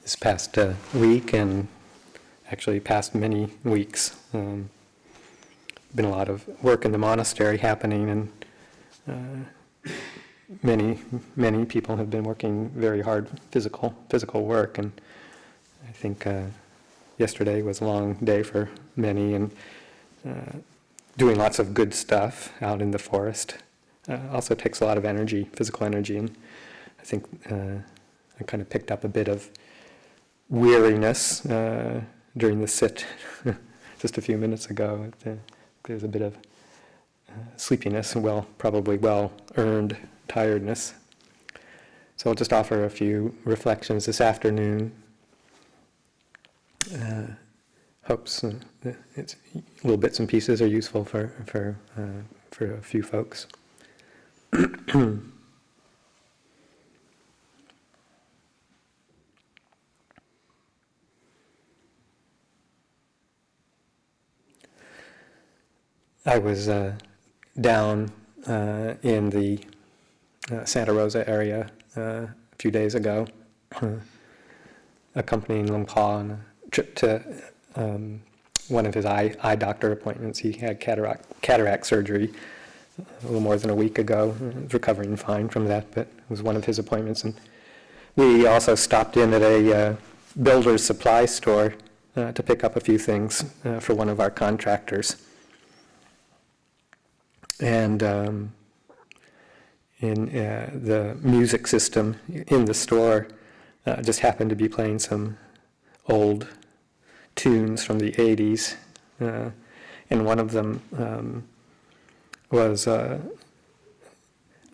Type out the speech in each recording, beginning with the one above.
this past week, and actually past many weeks. Been a lot of work in the monastery happening, and many people have been working very hard physical work, and I think yesterday was a long day for many, and doing lots of good stuff out in the forest. Also takes a lot of energy, physical energy, and I think I kind of picked up a bit of weariness during the sit just a few minutes ago. There's a bit of sleepiness and probably well-earned tiredness. So I'll just offer a few reflections this afternoon. Hopes it's little bits and pieces are useful for a few folks. I was down in the Santa Rosa area a few days ago, accompanying Lungpa on a trip to one of his eye doctor appointments. He had cataract surgery a little more than a week ago. He's recovering fine from that, but it was one of his appointments. And we also stopped in at a builder's supply store to pick up a few things for one of our contractors. And in the music system in the store just happened to be playing some old tunes from the 80s. And one of them was a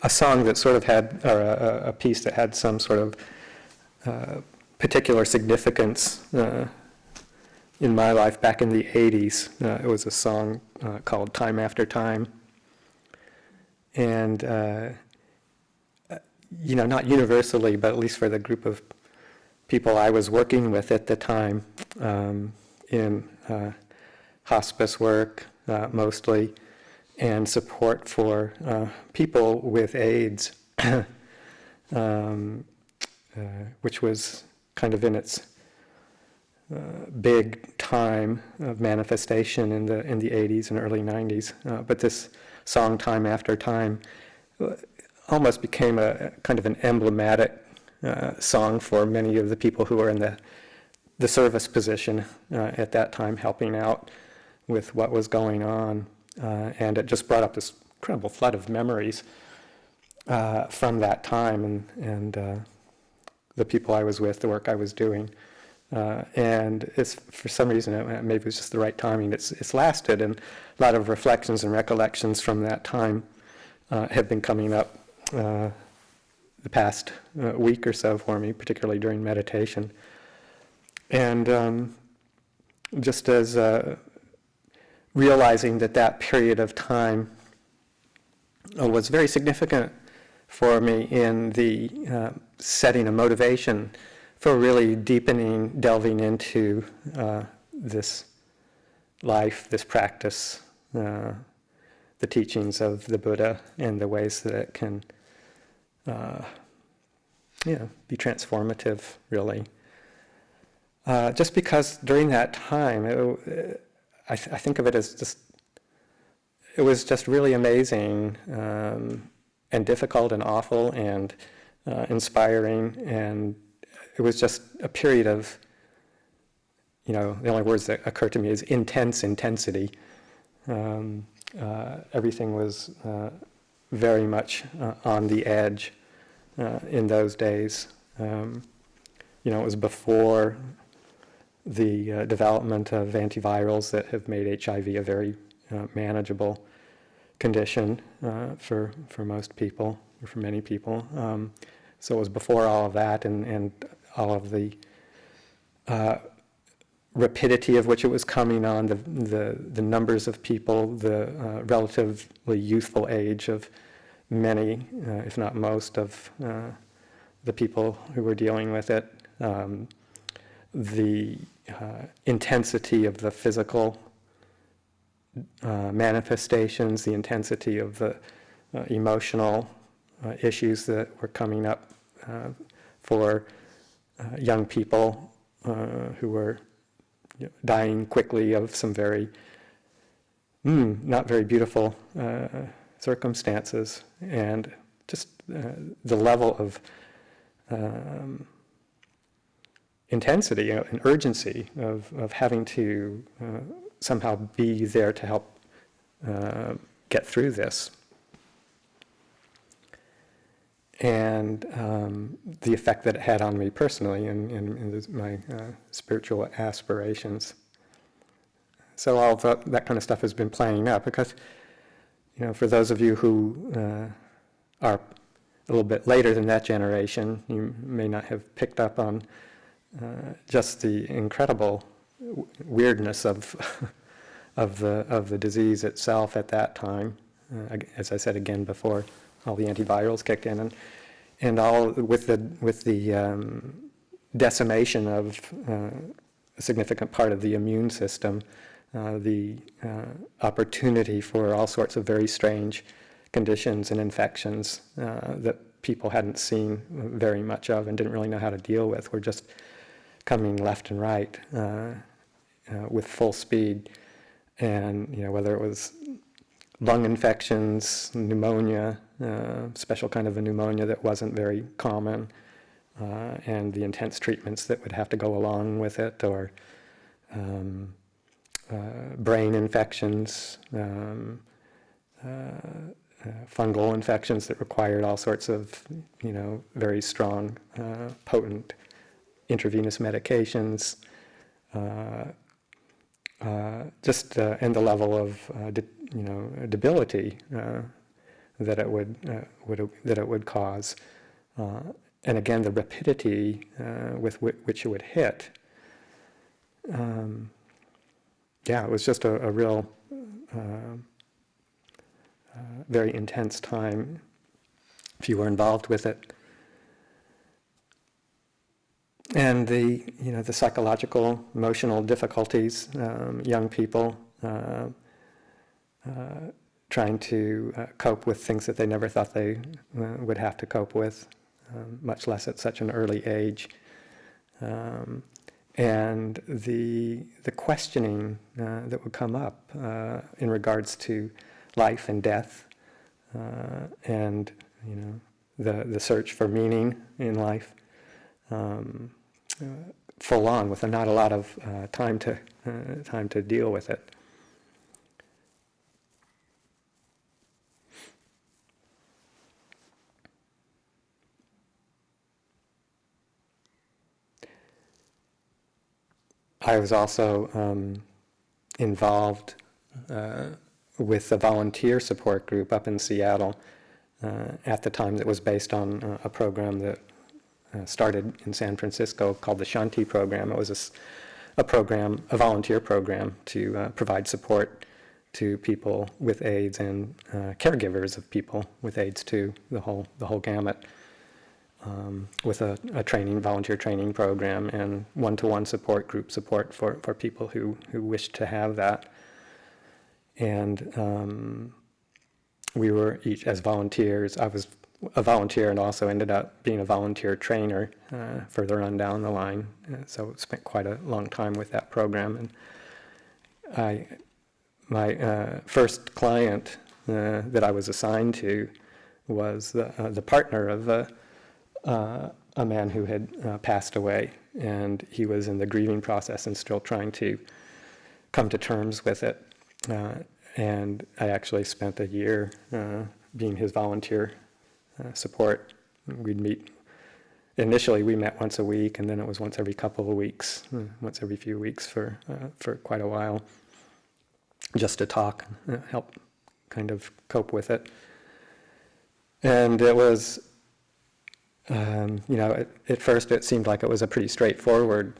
song that sort of had, or a piece that had some sort of particular significance in my life back in the 80s. It was a song called Time After Time. And, not universally, but at least for the group of people I was working with at the time, in hospice work mostly, and support for people with AIDS, which was kind of in its big time of manifestation in the 80s and early 90s. But this song, Time After Time, almost became a kind of an emblematic song for many of the people who were in the service position at that time, helping out with what was going on. And it just brought up this incredible flood of memories from that time and the people I was with, the work I was doing. And it's, for some reason, maybe it was just the right timing. It's lasted, and a lot of reflections and recollections from that time have been coming up the past week or so for me, particularly during meditation. And just as realizing that period of time was very significant for me in the setting of motivation for really delving into this life, this practice, the teachings of the Buddha, and the ways that it can be transformative, really. Just because during that time, I think of it as it was just really amazing and difficult and awful and inspiring, and it was just a period of, the only words that occur to me is intense intensity. Everything was very much on the edge in those days. It was before the development of antivirals that have made HIV a very manageable condition for most people, or for many people. So it was before all of that, and all of the rapidity of which it was coming on, the numbers of people, the relatively youthful age of many, if not most, of the people who were dealing with it, the intensity of the physical manifestations, the intensity of the emotional issues that were coming up for young people who were dying quickly of some very not very beautiful circumstances, and just the level of intensity and urgency of having to somehow be there to help get through this. And the effect that it had on me personally and my spiritual aspirations. So all that kind of stuff has been playing up because, for those of you who are a little bit later than that generation, you may not have picked up on just the incredible weirdness of the disease itself at that time. As I said again before, all the antivirals kicked in, and all with the decimation of a significant part of the immune system, the opportunity for all sorts of very strange conditions and infections that people hadn't seen very much of and didn't really know how to deal with were just coming left and right with full speed. And whether it was lung infections, pneumonia, special kind of a pneumonia that wasn't very common, and the intense treatments that would have to go along with it, or brain infections, fungal infections that required all sorts of, very strong, potent intravenous medications, and the level of debility that it would cause, and again the rapidity with which it would hit. It was just a real very intense time if you were involved with it. And the psychological, emotional difficulties, young people trying to cope with things that they never thought they would have to cope with, much less at such an early age, and the questioning that would come up in regards to life and death, and the search for meaning in life. Full on, with not a lot of time to deal with it. I was also involved with a volunteer support group up in Seattle at the time that was based on a program that started in San Francisco called the Shanti program. It was a volunteer program to provide support to people with AIDS and caregivers of people with AIDS too, the whole gamut, with a volunteer training program and one-to-one group support for people who wished to have that. And we were each as volunteers. I was a volunteer and also ended up being a volunteer trainer further on down the line. So spent quite a long time with that program. And my first client that I was assigned to was the partner of a man who had passed away, and he was in the grieving process and still trying to come to terms with it. And I actually spent a year being his volunteer support. We'd meet. Initially, we met once a week, and then it was once every couple of weeks, once every few weeks for quite a while, just to talk, help kind of cope with it. And it was, at first it seemed like it was a pretty straightforward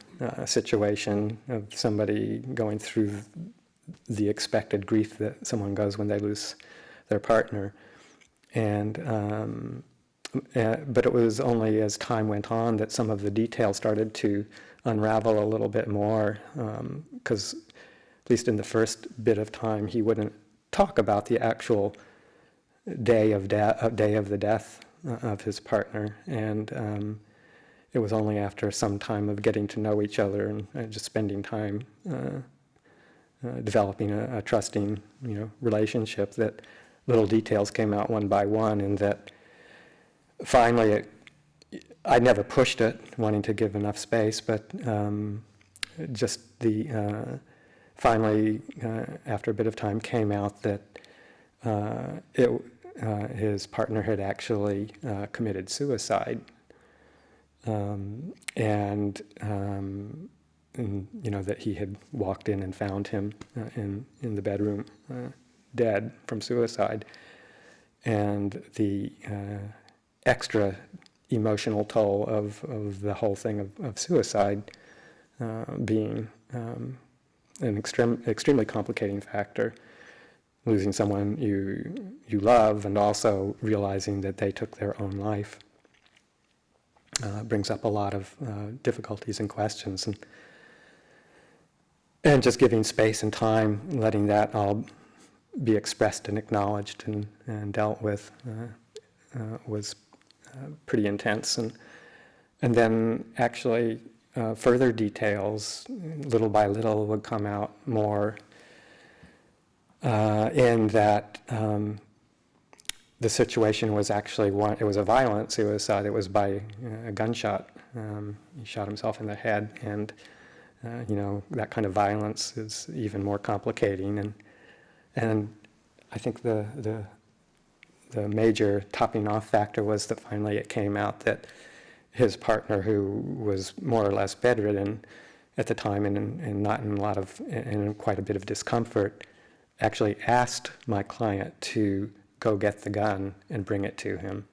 situation of somebody going through the expected grief that someone goes when they lose their partner. And but it was only as time went on that some of the details started to unravel a little bit more, because at least in the first bit of time, he wouldn't talk about the actual day of the death of his partner, and it was only after some time of getting to know each other and just spending time developing a trusting, relationship, that little details came out one by one, and that finally I never pushed it, wanting to give enough space, but just finally, after a bit of time, came out that his partner had actually committed suicide, and that he had walked in and found him in the bedroom dead from suicide, and the extra emotional toll of the whole thing of suicide being an extremely complicating factor. Losing someone you love, and also realizing that they took their own life, brings up a lot of difficulties and questions, and just giving space and time, letting that all be expressed and acknowledged and dealt with was pretty intense, and then actually further details, little by little, would come out more. In that the situation was actually it was a violent suicide. It was by a gunshot. He shot himself in the head, and that kind of violence is even more complicating. And I think the major topping off factor was that finally it came out that his partner, who was more or less bedridden at the time and not in quite a bit of discomfort, actually asked my client to go get the gun and bring it to him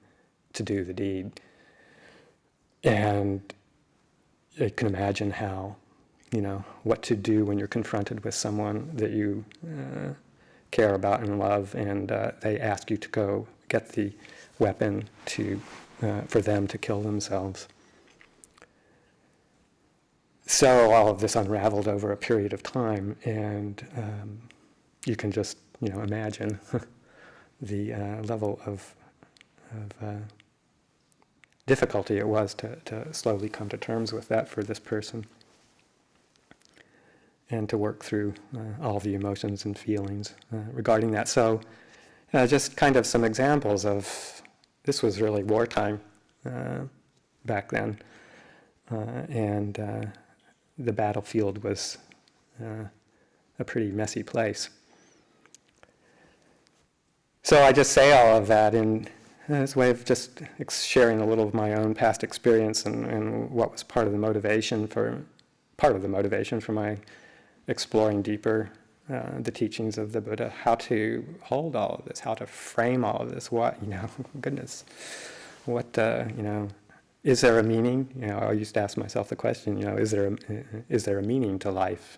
to do the deed. And you can imagine how, what to do when you're confronted with someone that you care about and love, and they ask you to go get the weapon for them to kill themselves. So all of this unraveled over a period of time, and you can just, imagine the level of difficulty it was to slowly come to terms with that for this person, and to work through all the emotions and feelings regarding that. So just kind of some examples of, this was really wartime back then, and the battlefield was a pretty messy place. So I just say all of that as a way of just sharing a little of my own past experience and what was part of the motivation for my exploring deeper the teachings of the Buddha, how to hold all of this, how to frame all of this. What, goodness, what, is there a meaning? I used to ask myself the question, is there a meaning to life?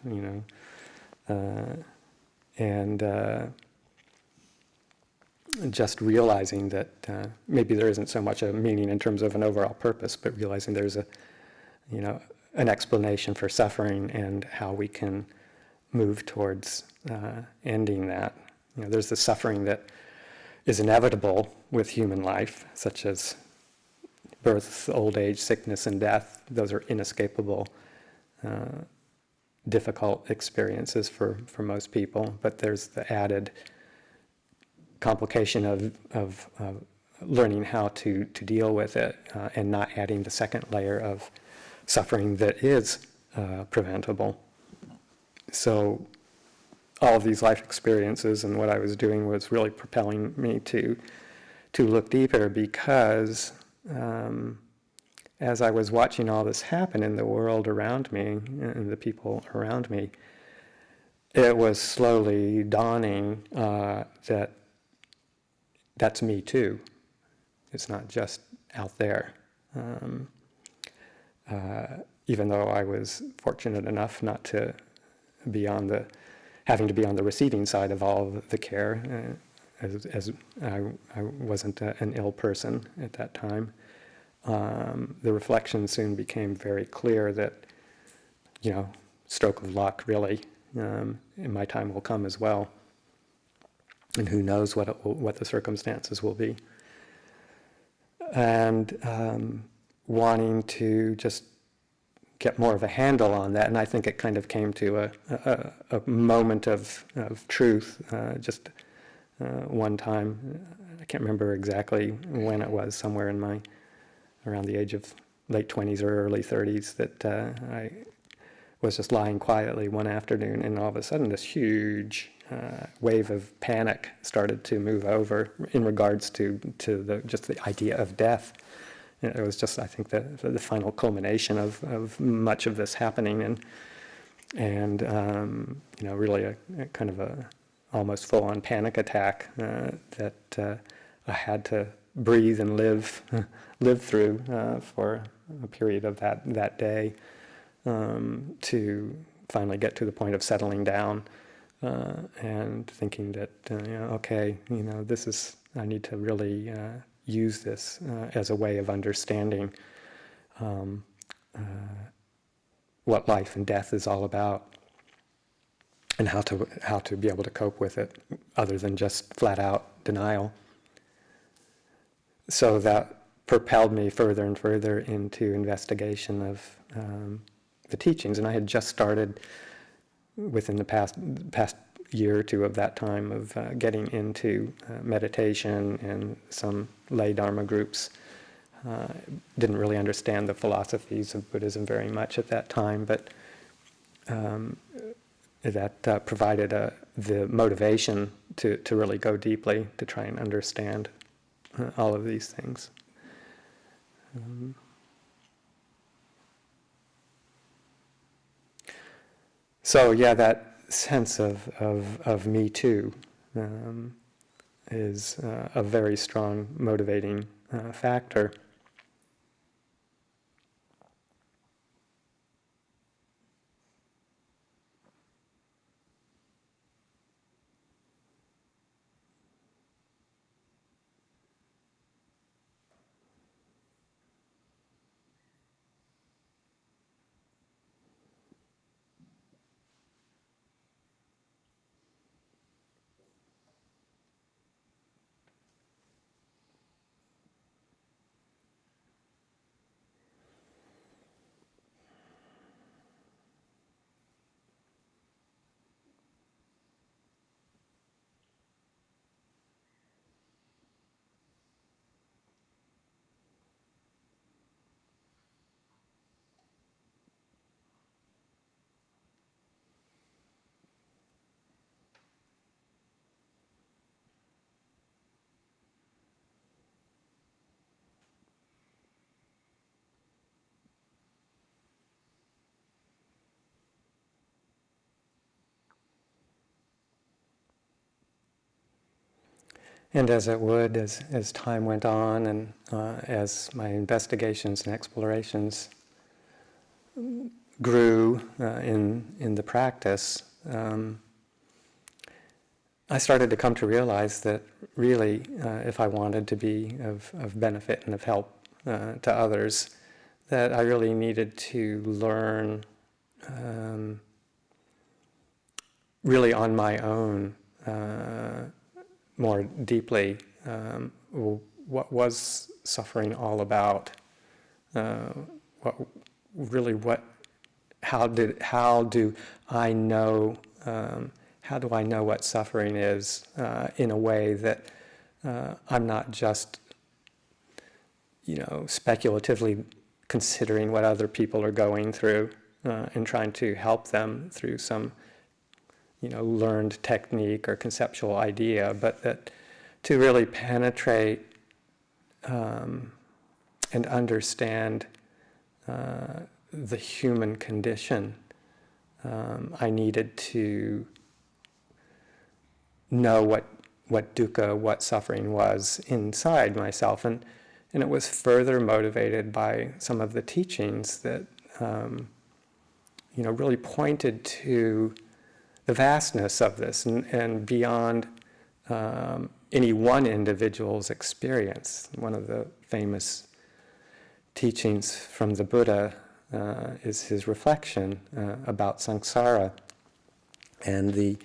And just realizing that maybe there isn't so much a meaning in terms of an overall purpose, but realizing there's an explanation for suffering and how we can move towards ending that. There's the suffering that is inevitable with human life, such as birth, old age, sickness, and death. Those are inescapable, difficult experiences for most people. But there's the added complication of learning how to deal with it, and not adding the second layer of suffering that is preventable. So all of these life experiences and what I was doing was really propelling me to look deeper, because as I was watching all this happen in the world around me and the people around me, it was slowly dawning that that's me too. It's not just out there. Even though I was fortunate enough not to be having to be on the receiving side of all of the care, as I wasn't an ill person at that time. The reflection soon became very clear that, stroke of luck, really, and my time will come as well. And who knows what the circumstances will be. And wanting to just get more of a handle on that. And I think it kind of came to a moment of truth just one time. I can't remember exactly when it was, somewhere in around the age of late 20s or early 30s, that I was just lying quietly one afternoon, and all of a sudden this huge wave of panic started to move over in regards to just the idea of death. It was just, I think, the final culmination of much of this happening, and really a kind of a almost full-on panic attack that I had to breathe and live through for a period of that day, to finally get to the point of settling down and thinking that okay, I need to really use this as a way of understanding what life and death is all about, and how to be able to cope with it, other than just flat out denial. So that propelled me further and further into investigation of the teachings, and I had just started within the past year or two of that time of getting into meditation and some lay Dharma groups. Didn't really understand the philosophies of Buddhism very much at that time, but that provided the motivation to really go deeply, to try and understand all of these things. So yeah, that sense of me too is a very strong motivating factor. And as it would, as time went on, and as my investigations and explorations grew in the practice, I started to come to realize that really, if I wanted to be of benefit and of help to others, that I really needed to learn really on my own more deeply what was suffering all about, how do I know what suffering is in a way that I'm not just speculatively considering what other people are going through and trying to help them through some learned technique or conceptual idea, but that to really penetrate and understand the human condition, I needed to know what dukkha, what suffering was inside myself, and it was further motivated by some of the teachings that really pointed to the vastness of this and beyond any one individual's experience. One of the famous teachings from the Buddha is his reflection about samsara and the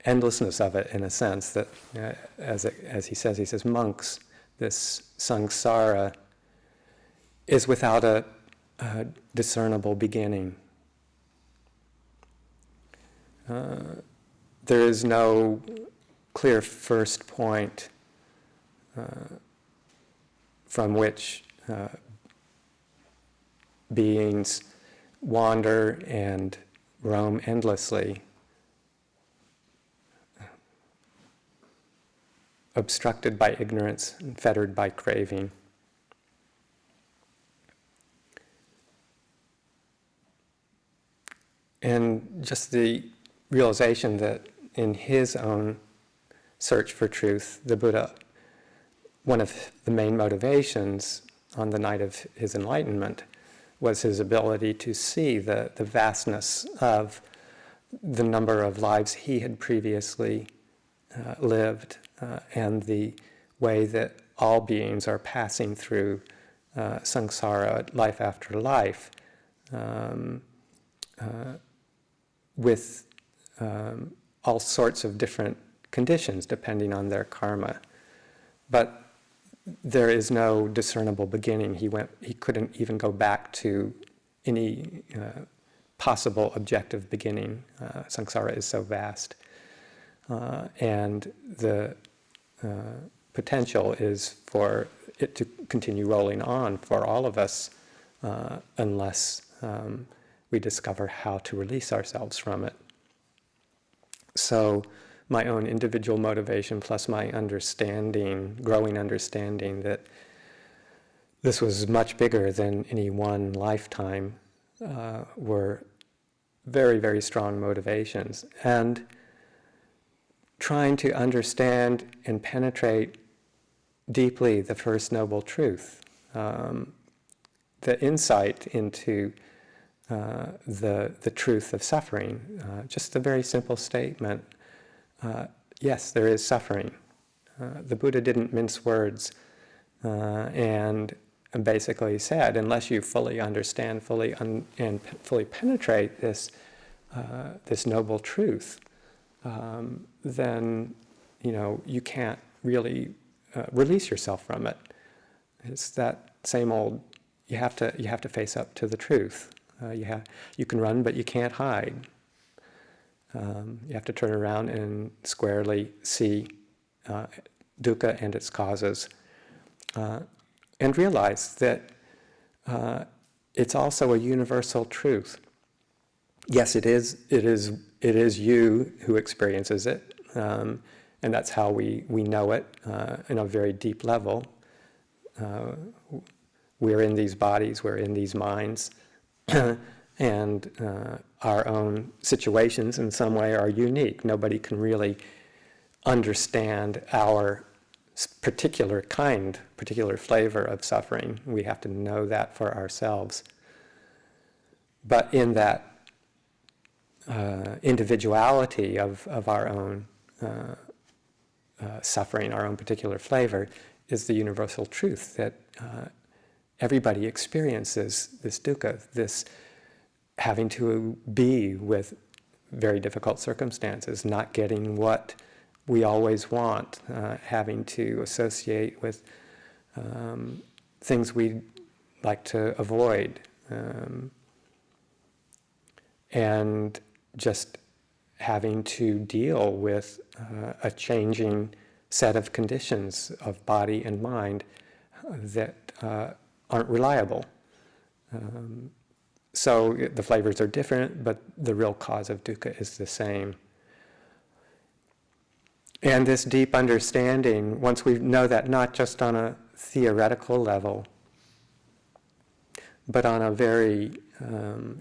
endlessness of it, in a sense, that as he says, monks this samsara, is without a discernible beginning. There is no clear first point from which beings wander and roam endlessly, obstructed by ignorance and fettered by craving. And just the realization that in his own search for truth, the Buddha, one of the main motivations on the night of his enlightenment was his ability to see the vastness of the number of lives he had previously lived, and the way that all beings are passing through samsara, life after life, with all sorts of different conditions depending on their karma. But there is no discernible beginning. He couldn't even go back to any possible objective beginning. Samsara is so vast. And the potential is for it to continue rolling on for all of us unless we discover how to release ourselves from it. So my own individual motivation plus my understanding, growing understanding that this was much bigger than any one lifetime were very, very strong motivations. And trying to understand and penetrate deeply the First Noble Truth, the insight into the truth of suffering, just a very simple statement. Yes, there is suffering. The Buddha didn't mince words and basically said, unless you fully understand, and fully penetrate this noble truth, then you can't really release yourself from it. It's that same old. You have to face up to the truth. You can run, but you can't hide. You have to turn around and squarely see dukkha and its causes, and realize that it's also a universal truth. Yes, it is you who experiences it, and that's how we know it in a very deep level. We're in these bodies, we're in these minds, and our own situations in some way are unique. Nobody can really understand our particular flavor of suffering. We have to know that for ourselves. But in that individuality of our own suffering, our own particular flavor, is the universal truth that everybody experiences this dukkha, this having to be with very difficult circumstances, not getting what we always want, having to associate with things we like to avoid, and just having to deal with a changing set of conditions of body and mind that aren't reliable. So the flavors are different, but the real cause of dukkha is the same. And this deep understanding, once we know that not just on a theoretical level, but on a very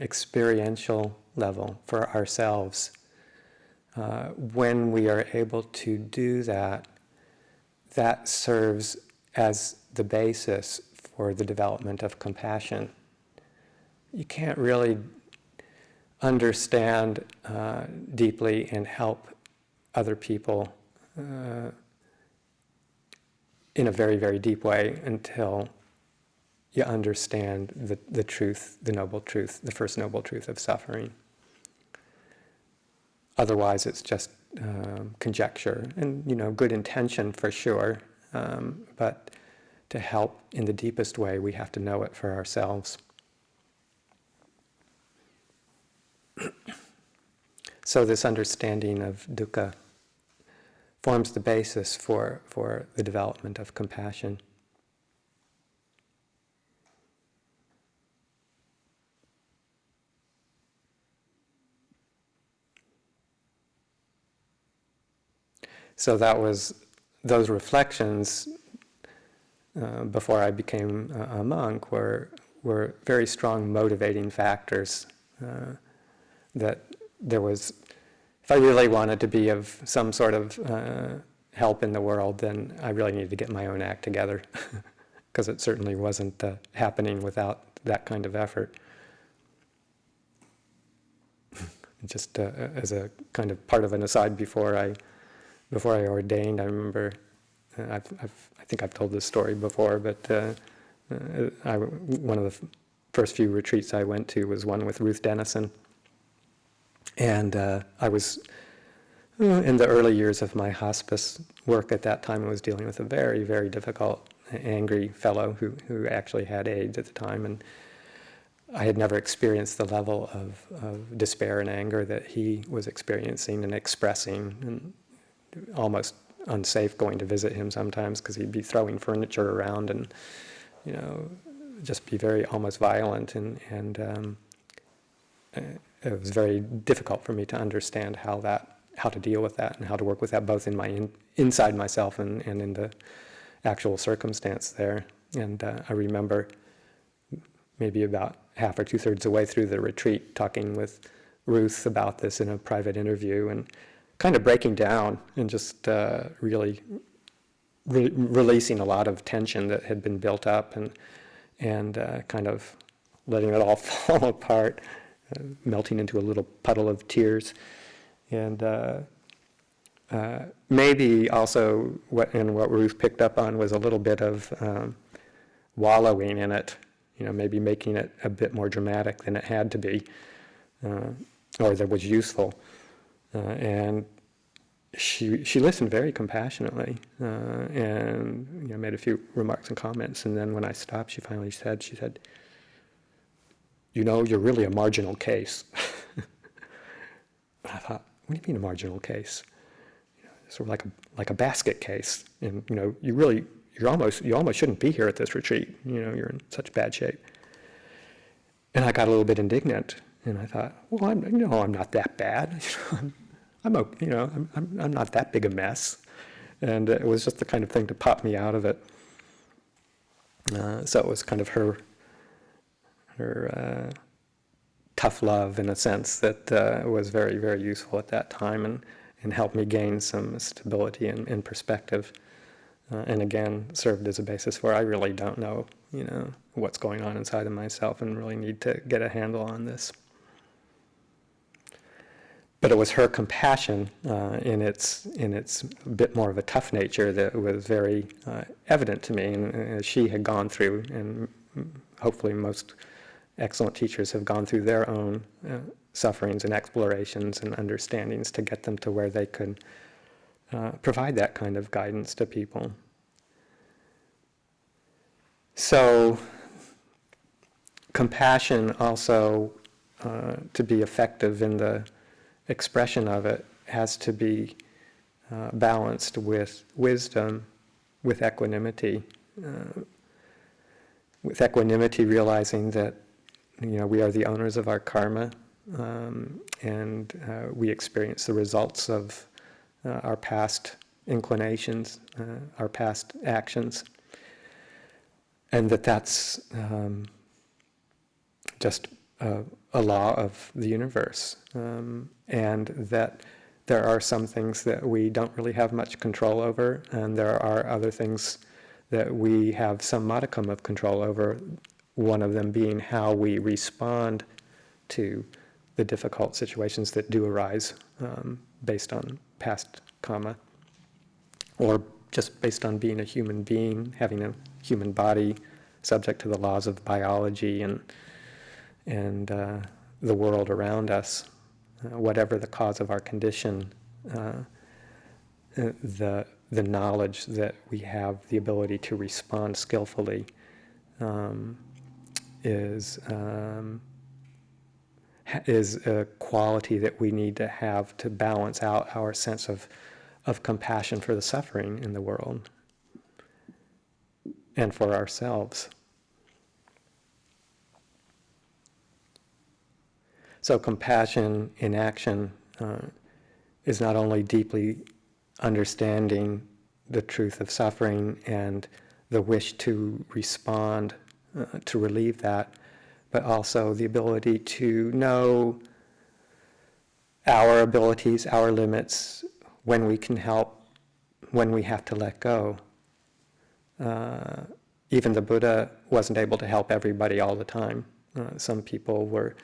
experiential level for ourselves, when we are able to do that, that serves as the basis for the development of compassion. You can't really understand deeply and help other people in a very, very deep way until you understand the truth, the noble truth, the first noble truth of suffering. Otherwise, it's just conjecture and good intention for sure, but to help in the deepest way, we have to know it for ourselves. So this understanding of dukkha forms the basis for the development of compassion. So that was those reflections before I became a monk were very strong motivating factors that there was, if I really wanted to be of some sort of help in the world, then I really needed to get my own act together, because it certainly wasn't happening without that kind of effort. Just as a kind of part of an aside, before I ordained, I remember, I think I've told this story before, but one of the first few retreats I went to was one with Ruth Dennison. And I was in the early years of my hospice work at that time. I was dealing with a very, very difficult, angry fellow who actually had AIDS at the time, and I had never experienced the level of despair and anger that he was experiencing and expressing, and almost unsafe going to visit him sometimes because he'd be throwing furniture around and, just be very almost violent, and it was very difficult for me to understand how to deal with that and how to work with that, both in my inside myself and in the actual circumstance there. And I remember maybe about half or two-thirds the way through the retreat talking with Ruth about this in a private interview and kind of breaking down and just really releasing a lot of tension that had been built up and kind of letting it all fall apart, melting into a little puddle of tears. And maybe also what Ruth picked up on was a little bit of wallowing in it, maybe making it a bit more dramatic than it had to be, or that was useful. And she listened very compassionately, and made a few remarks and comments. And then when I stopped, she said, you're really a marginal case. I thought, what do you mean a marginal case? Sort of like a basket case, and you almost shouldn't be here at this retreat. You're in such bad shape. And I got a little bit indignant, and I thought, well, I'm not that bad. I'm not that big a mess, and it was just the kind of thing to pop me out of it. So it was kind of her tough love, in a sense, that was very, very useful at that time and helped me gain some stability and perspective. And again, served as a basis for I really don't know, what's going on inside of myself and really need to get a handle on this. But it was her compassion in its bit more of a tough nature that was very evident to me, and as she had gone through, and hopefully most excellent teachers have gone through their own sufferings and explorations and understandings to get them to where they could provide that kind of guidance to people. So compassion also, to be effective in the expression of it, has to be balanced with wisdom, with equanimity. With equanimity, realizing that we are the owners of our karma, and we experience the results of our past inclinations, our past actions, and that's just a law of the universe, and that there are some things that we don't really have much control over, and there are other things that we have some modicum of control over, one of them being how we respond to the difficult situations that do arise based on past karma, or just based on being a human being, having a human body subject to the laws of biology and the world around us. Whatever the cause of our condition, the the knowledge that we have the ability to respond skillfully is a quality that we need to have to balance out our sense of compassion for the suffering in the world and for ourselves. So compassion in action is not only deeply understanding the truth of suffering and the wish to respond to relieve that, but also the ability to know our abilities, our limits, when we can help, when we have to let go. Even the Buddha wasn't able to help everybody all the time. Some people were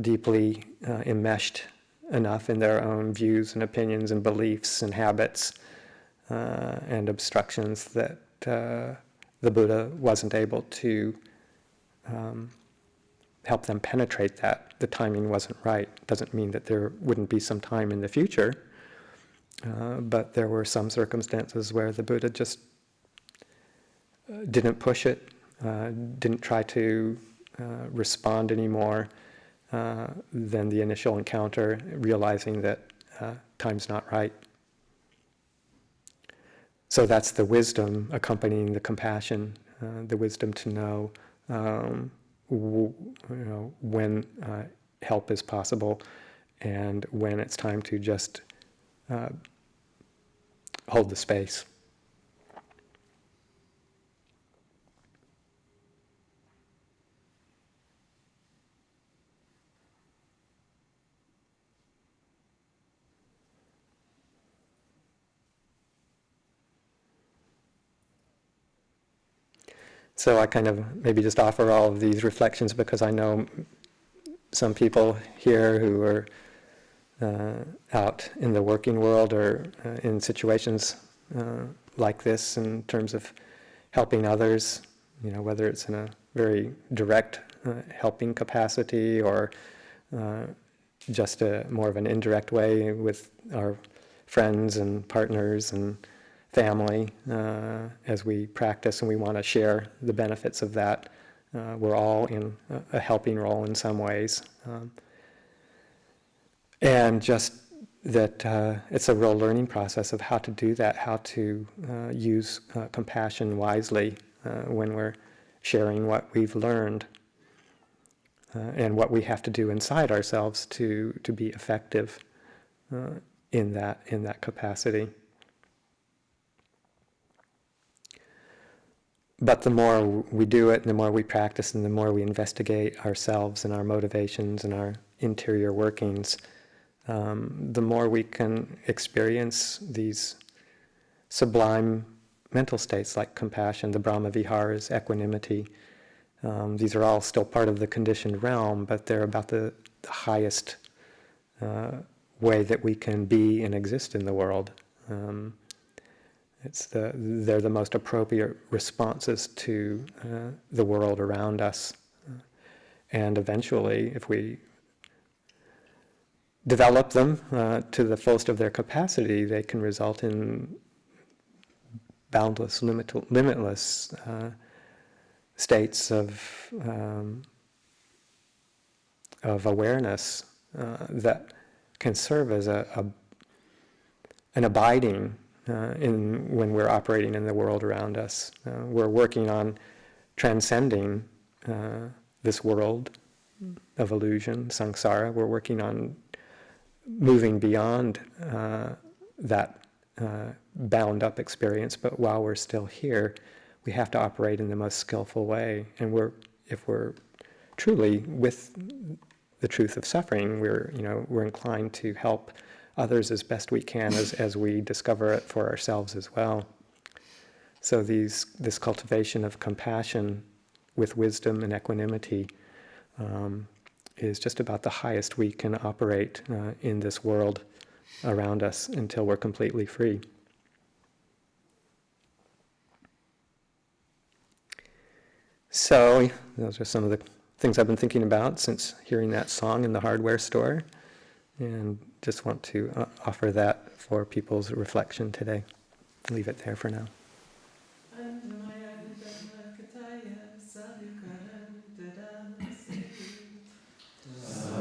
deeply enmeshed enough in their own views and opinions and beliefs and habits and obstructions that the Buddha wasn't able to help them penetrate that. The timing wasn't right. Doesn't mean that there wouldn't be some time in the future, but there were some circumstances where the Buddha just didn't push it, didn't try to respond anymore than the initial encounter, realizing that time's not right. So that's the wisdom accompanying the compassion, the wisdom to know, when help is possible and when it's time to just hold the space. So I kind of maybe just offer all of these reflections because I know some people here who are out in the working world or in situations like this in terms of helping others, whether it's in a very direct helping capacity or just more of an indirect way with our friends and partners and family as we practice, and we want to share the benefits of that. We're all in a helping role in some ways. And just that it's a real learning process of how to do that, how to use compassion wisely when we're sharing what we've learned and what we have to do inside ourselves to be effective in that capacity. But the more we do it, and the more we practice, and the more we investigate ourselves and our motivations and our interior workings, the more we can experience these sublime mental states like compassion, the Brahma Viharas, equanimity. These are all still part of the conditioned realm, but they're about the highest way that we can be and exist in the world. They're the most appropriate responses to the world around us. And eventually, if we develop them to the fullest of their capacity, they can result in boundless, limitless states of awareness that can serve as an abiding when we're operating in the world around us. We're working on transcending this world of illusion, samsara. We're working on moving beyond that bound up experience, but while we're still here, we have to operate in the most skillful way. And if we're truly with the truth of suffering, we're inclined to help others as best we can as we discover it for ourselves as well. So this cultivation of compassion with wisdom and equanimity is just about the highest we can operate in this world around us until we're completely free. So those are some of the things I've been thinking about since hearing that song in the hardware store, and just want to offer that for people's reflection today. leave it there for now. Sadhu